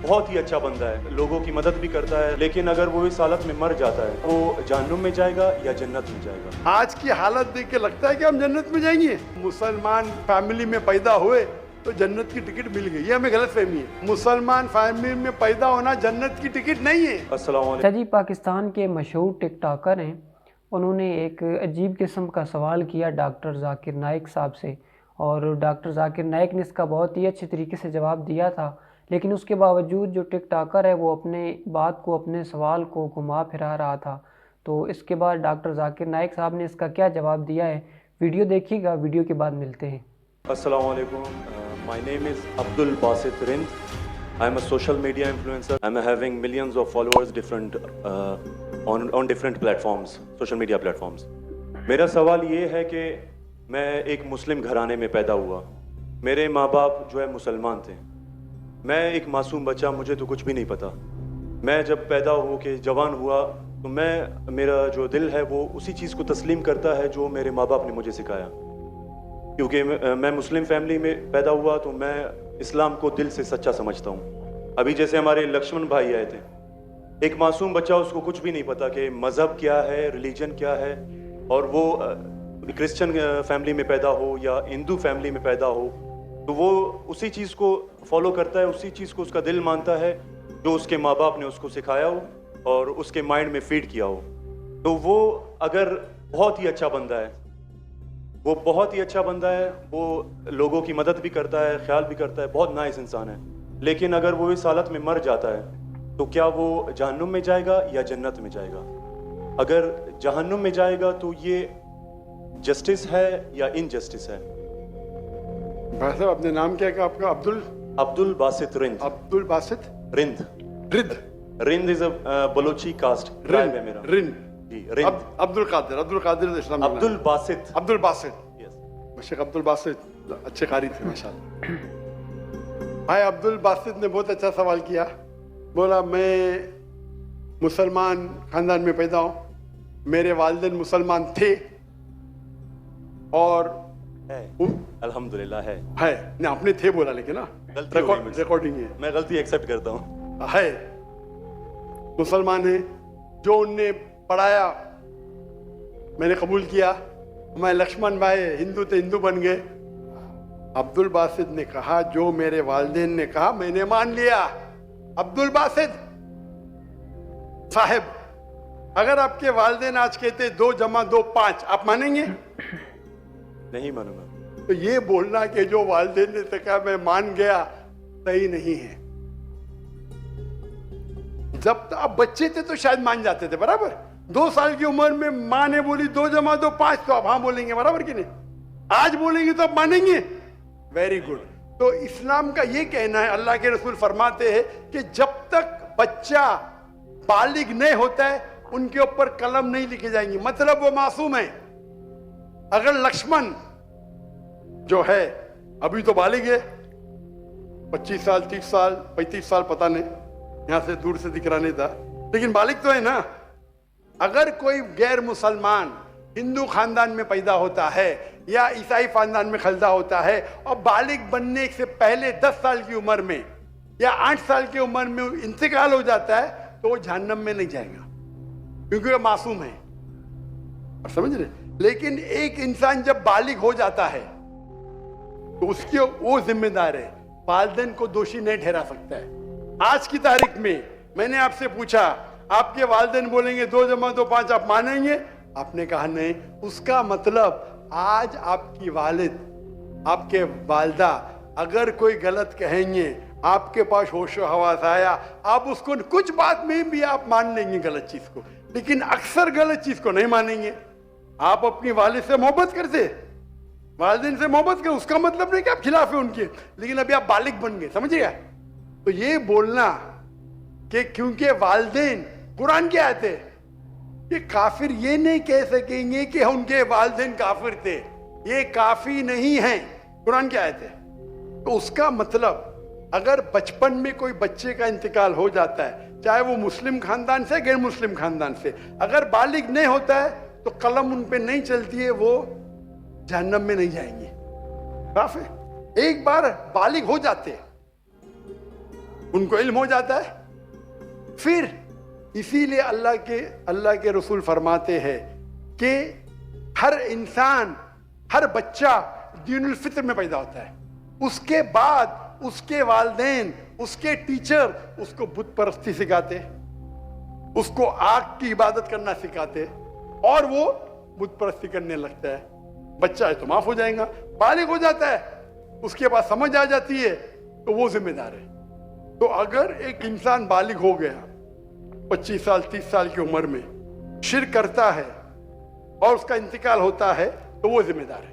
بہت ہی اچھا بندہ ہے, لوگوں کی مدد بھی کرتا ہے, لیکن اگر وہ اس حالت میں مر جاتا ہے وہ جہنم میں جائے گا یا جنت میں جائے گا. آج کی حالت دیکھ کے لگتا ہے کہ ہم جنت میں جائیں گے. مسلمان فیملی میں پیدا ہوئے تو جنت کی ٹکٹ مل گئی, یہ ہمیں غلط فہمی ہے. مسلمان فیملی میں پیدا ہونا جنت کی ٹکٹ نہیں ہے. السلام علیکم. اچھا جی, پاکستان کے مشہور ٹک ٹاکر ہیں, انہوں نے ایک عجیب قسم کا سوال کیا ڈاکٹر ذاکر نائک صاحب سے, اور ڈاکٹر ذاکر نائک نے اس کا بہت ہی اچھے طریقے سے جواب دیا تھا. لیکن اس کے باوجود جو ٹک ٹاکر ہے وہ اپنے بات کو, اپنے سوال کو گھما پھرا رہا تھا. تو اس کے بعد ڈاکٹر ذاکر نائک صاحب نے اس کا کیا جواب دیا ہے, ویڈیو دیکھیے گا, ویڈیو کے بعد ملتے ہیں. السلام علیکم. My name is Abdul Basit Rind. I am a social media influencer. I am having millions of followers on different platforms, social media platforms. میرا سوال یہ ہے کہ میں ایک مسلم گھرانے میں پیدا ہوا. میرے ماں باپ جو ہے مسلمان تھے. میں ایک معصوم بچہ, مجھے تو کچھ بھی نہیں پتا. میں جب پیدا ہو کے جوان ہوا تو میرا جو دل ہے وہ اسی چیز کو تسلیم کرتا ہے جو میرے ماں باپ نے مجھے سکھایا. کیونکہ میں مسلم فیملی میں پیدا ہوا تو میں اسلام کو دل سے سچا سمجھتا ہوں. ابھی جیسے ہمارے لکشمن بھائی آئے تھے, ایک معصوم بچہ, اس کو کچھ بھی نہیں پتا کہ مذہب کیا ہے, ریلیجن کیا ہے, اور وہ کرسچن فیملی میں پیدا ہو یا ہندو فیملی میں پیدا ہو تو وہ اسی چیز کو فالو کرتا ہے, اسی چیز کو اس کا دل مانتا ہے جو اس کے ماں باپ نے اس کو سکھایا ہو اور اس کے مائنڈ میں فیڈ کیا ہو. تو وہ اگر بہت ہی اچھا بندہ ہے, وہ بہت ہی اچھا بندہ ہے, وہ لوگوں کی مدد بھی کرتا ہے, خیال بھی کرتا ہے, بہت نائس انسان ہے. لیکن اگر وہ اس حالت میں مر جاتا ہے تو کیا وہ جہنم میں جائے گا یا جنت میں جائے گا؟ اگر جہنم میں جائے گا تو یہ جسٹس ہے یا انجسٹس ہے؟ بھائی صاحب, اپنے نام کیا کہا آپ کا؟ عبدل باسط رند. عبدل باسط رند. رند از اے بلوچی کاسٹ ٹرائب ہے میرا. رند. جی, رند. عبد القادر اسلام. عبدل باسط. عبدل باسط. شیخ عبدل باسط اچھے قاری تھے ماشاءاللہ. بھائی عبدل باسط نے بہت اچھا سوال کیا. بولا میں مسلمان خاندان میں پیدا ہوں, میرے والدین مسلمان تھے اور الحمدللہ ہے. نہیں, آپ نے تھے بولا, لیکن نا ریکارڈنگ ہے, میں غلطی ایکسیپٹ کرتا ہوں. ہے مسلمان ہیں. جو ان نے پڑھایا میں نے قبول کیا. ہمارے لکشمن بھائی ہندو تھے, ہندو بن گئے. عبدل باسط نے کہا جو میرے والدین نے کہا میں نے مان لیا. عبدل باسط صاحب, اگر آپ کے والدین آج کہتے 2 + 2 = 5, آپ مانیں گے؟ نہیں مانوں گا. تو یہ بولنا کہ جو والدین نے کہا میں مان گیا صحیح نہیں ہے. جب آپ بچے تھے تو شاید مان جاتے تھے, برابر. 2 سال کی عمر میں ماں نے بولی 2 + 2 = 5 تو آپ ہاں بولیں گے, برابر کہ نہیں؟ آج بولیں گے تو آپ مانیں گے. Very good. تو اسلام کا یہ کہنا ہے, اللہ کے رسول فرماتے ہیں کہ جب تک بچہ بالغ نہیں ہوتا ہے ان کے اوپر قلم نہیں لکھے جائیں گی, مطلب وہ معصوم ہے. اگر لکشمن جو ہے ابھی تو بالغ ہے, 25 سال 30 سال 35 سال پتہ نہیں, یہاں سے دور سے دکھ رہا نہیں تھا, لیکن بالغ تو ہے نا. اگر کوئی غیر مسلمان ہندو خاندان میں پیدا ہوتا ہے یا عیسائی خاندان میں پیدا ہوتا ہے اور بالغ بننے سے پہلے 10 سال کی عمر میں یا 8 سال کی عمر میں انتقال ہو جاتا ہے تو وہ جہنم میں نہیں جائے گا, کیونکہ وہ معصوم ہے. سمجھ رہے؟ لیکن ایک انسان جب بالغ ہو جاتا ہے تو اس کے وہ ذمہ دار ہے, والدین کو دوشی نہیں ٹھہرا سکتا ہے. آج کی تاریخ میں نے آپ سے پوچھا آپ کے والدین بولیں گے 2 + 2 = 5, آپ مانیں گے؟ آپ نے کہا نہیں. اس کا مطلب آج آپ کی والد, آپ کے والدہ اگر کوئی غلط کہیں گے, آپ کے پاس ہوش و حواس آیا, آپ اس کو کچھ بات میں بھی آپ مان لیں گے غلط چیز کو, لیکن اکثر غلط چیز کو نہیں مانیں گے. آپ اپنی والد سے محبت کرتے, والدین سے محبت کرتے, اس کا مطلب نہیں کہ آپ خلاف ہیں ان کے, لیکن ابھی آپ بالغ بن گئے. سمجھے گا؟ تو یہ بولنا کہ کیونکہ والدین, قرآن کی آیت ہے کہ کافر یہ نہیں کہہ سکیں گے کہ ان کے والدین کافر تھے, یہ کافی نہیں ہیں, قرآن کی آیت ہے. تو اس کا مطلب اگر بچپن میں کوئی بچے کا انتقال ہو جاتا ہے, چاہے وہ مسلم خاندان سے غیر مسلم خاندان سے, اگر بالغ نہیں ہوتا ہے تو قلم ان پہ نہیں چلتی ہے, وہ جہنم میں نہیں جائیں گے. صاف ہے؟ ایک بار بالغ ہو جاتے ہیں ان کو علم ہو جاتا ہے. پھر اسی لیے اللہ کے رسول فرماتے ہیں کہ ہر انسان، ہر بچہ دین الفطر میں پیدا ہوتا ہے. اس کے بعد اس کے والدین، اس کے ٹیچر اس کو بت پرستی سکھاتے، اس کو آگ کی عبادت کرنا سکھاتے، اور وہ بت پرستی کرنے لگتا ہے. بچہ ہے تو معاف ہو جائے گا، بالغ ہو جاتا ہے، اس کے بعد سمجھ آ جاتی ہے تو وہ ذمہ دار ہے. تو اگر ایک انسان بالغ ہو گیا 25 سال 30 سال کی عمر میں، شرک کرتا ہے اور اس کا انتقال ہوتا ہے تو وہ ذمہ دار ہے.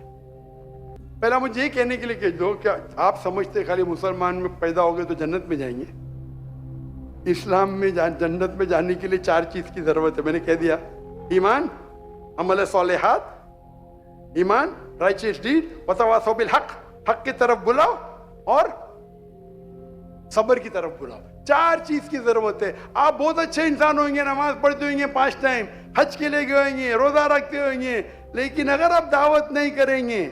پہلا مجھے یہ کہنے کے لیے کہہ دو، کیا آپ سمجھتے خالی مسلمان میں پیدا ہو گئے تو جنت میں جائیں گے؟ اسلام میں جنت میں جانے کے لیے 4 چیز کی ضرورت ہے. میں نے کہہ دیا، ایمان، عمل صالحات، ایمان، رائچیس ڈیڈ، وتواصوا بالحق، حق کی طرف بلاؤ اور صبر کی طرف بلاؤ. 4 چیز کی ضرورت ہے. آپ بہت اچھے انسان ہوئیں گے، نماز پڑھتے ہوئیں گے 5 ٹائم، حج کے لے گئے ہوئیں گے، روزہ رکھتے ہوئیں گے، لیکن اگر آپ دعوت نہیں کریں گے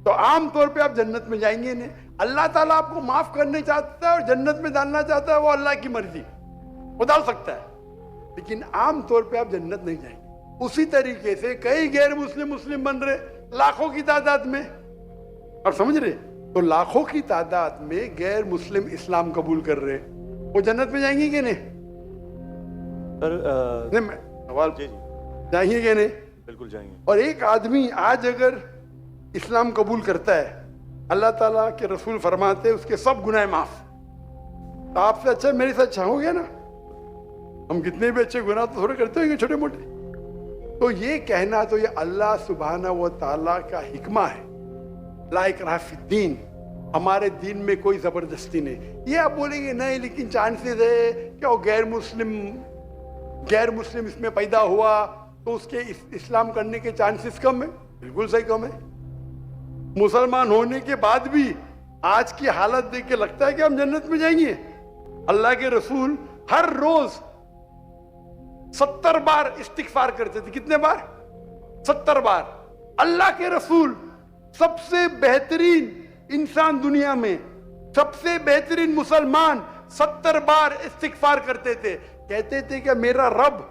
تو عام طور پہ آپ جنت میں جائیں گے نہیں. اللہ تعالیٰ آپ کو معاف کرنے چاہتا ہے اور جنت میں ڈالنا چاہتا ہے، وہ اللہ کی مرضی، وہ ڈال سکتا ہے، لیکن عام طور پہ آپ جنت نہیں جائیں گے. اسی طریقے سے کئی غیر مسلم بن رہے لاکھوں کی تعداد میں، اور سمجھ رہے، تو لاکھوں کی تعداد میں غیر مسلم اسلام قبول کر رہے، وہ جنت میں جائیں گے کہ نہیں؟ سوال، جائیں گے کہ نہیں؟ بالکل جائیں گے. اور ایک آدمی آج اگر اسلام قبول کرتا ہے، اللہ تعالیٰ کے رسول فرماتے اس کے سب گناہ معاف. تو آپ سے اچھا میرے سے اچھا ہو گیا نا. ہم کتنے بھی اچھے گناہ تو تھوڑے کرتے ہوئے چھوٹے موٹے. تو یہ کہنا تو یہ اللہ سبحانہ و تعالیٰ کا حکمہ ہے، لا اکراہ فی الدین، ہمارے دین میں کوئی زبردستی نہیں. یہ آپ بولیں گے نہیں لیکن چانسز ہے کہ وہ غیر مسلم اس میں پیدا ہوا تو اس کے اسلام کرنے کے چانسز کم ہیں. بالکل صحیح کم ہے. مسلمان ہونے کے بعد بھی آج کی حالت دیکھ کے لگتا ہے کہ ہم جنت میں جائیں گے. اللہ کے رسول ہر روز 70 بار استغفار کرتے تھے. کتنے بار؟ 70 بار. اللہ کے رسول سب سے بہترین انسان دنیا میں، سب سے بہترین مسلمان 70 بار استغفار کرتے تھے. کہتے تھے کہ میرا رب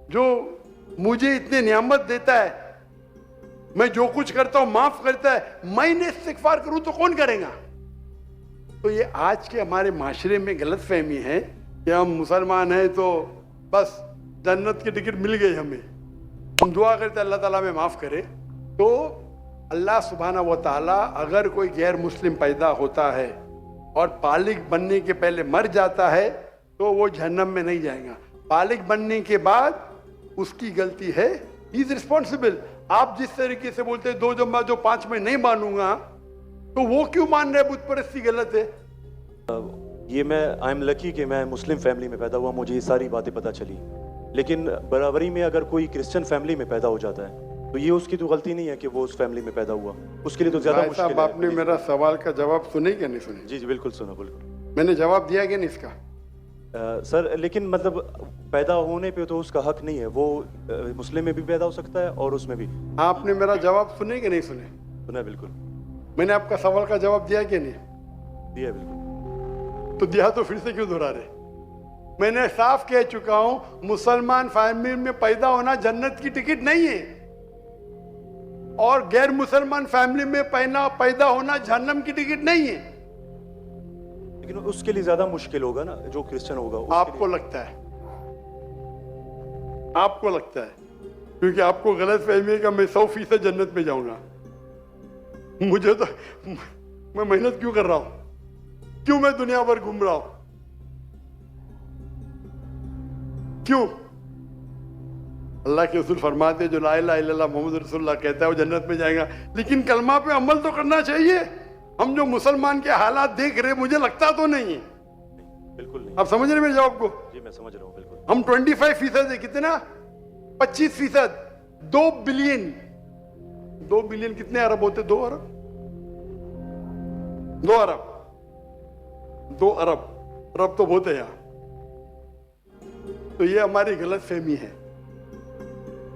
جو مجھے اتنے نعمت دیتا ہے، میں جو کچھ کرتا ہوں معاف کرتا ہے، میں نے استغفار کروں تو کون کرے گا؟ تو یہ آج کے ہمارے معاشرے میں غلط فہمی ہے کہ ہم مسلمان ہیں تو بس جنت کی ٹکٹ مل گئی ہمیں. ہم دعا کرتے اللہ تعالیٰ میں معاف کرے. تو اللہ سبحانہ و تعالیٰ اگر کوئی غیر مسلم پیدا ہوتا ہے اور بالغ بننے کے پہلے مر جاتا ہے تو وہ جہنم میں نہیں جائے گا. بالغ بننے کے بعد اس کی غلطی ہے، ہی از ریسپانسبل. آپ جس طریقے سے بولتے 2 جمعہ جو 5 میں نہیں مانوں گا، تو وہ کیوں مان رہے بت پرستی غلط ہے؟ یہ میں آئی ایم لکی کہ میں مسلم فیملی میں پیدا ہوا، مجھے یہ ساری باتیں پتہ چلی. لیکن برابری میں اگر کوئی کرسچن فیملی میں پیدا ہو جاتا ہے تو یہ اس کی تو غلطی نہیں ہے کہ وہ اس فیملی میں پیدا ہوا، اس کے لیے تو زیادہ مشکل ہے. آپ نے میرا سوال کا جواب سنے کہ نہیں سنے؟ جی بالکل سنا، بالکل میں نے جواب دیا کہ نہیں اس کا؟ سر لیکن مطلب پیدا ہونے پہ تو اس کا حق نہیں ہے، وہ مسلم میں بھی پیدا ہو سکتا ہے اور اس میں بھی. آپ نے میرا جواب سنے کہ نہیں سنے؟ سنا بالکل. میں نے آپ کا سوال کا جواب دیا کہ نہیں؟ دیا بالکل. تو دیا تو پھر سے کیوں دہرا رہے؟ میں نے صاف کہہ چکا ہوں، مسلمان فیملی میں پیدا ہونا جنت کی ٹکٹ نہیں ہے، اور غیر مسلمان فیملی میں پیدا ہونا جہنم کی ٹکٹ نہیں ہے. لیکن اس کے لیے زیادہ مشکل ہوگا نا جو کرسچن ہوگا. آپ کو لگتا ہے، آپ کو لگتا ہے، کیونکہ آپ کو غلط فہمی ہے کہ میں 100% جنت میں جاؤں گا. مجھے تو میں محنت کیوں کر رہا ہوں؟ کیوں میں دنیا بھر گھوم رہا ہوں؟ کیوں؟ اللہ کے رسول فرماتے جو لا الہ الا اللہ محمد رسول اللہ کہتا ہے وہ جنت میں جائے گا. لیکن کلمہ پہ عمل تو کرنا چاہیے. ہم جو مسلمان کے حالات دیکھ رہے مجھے لگتا تو نہیں ہے. بالکل نہیں. آپ سمجھ رہے میرے جواب کو؟ جی میں سمجھ رہا ہوں بالکل. ہم 25% ہے، کتنا؟ 25%. 2 بلین. 2 بلین کتنے ارب ہوتے؟ 2 ارب. 2 ارب. 2 ارب. ارب تو بہت ہے یہاں. تو یہ ہماری غلط فہمی ہے.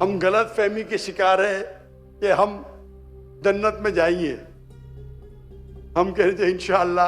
ہم غلط فہمی کے شکار ہیں کہ ہم جنت میں جائیں گے. ہم کہتے ہیں انشاءاللہ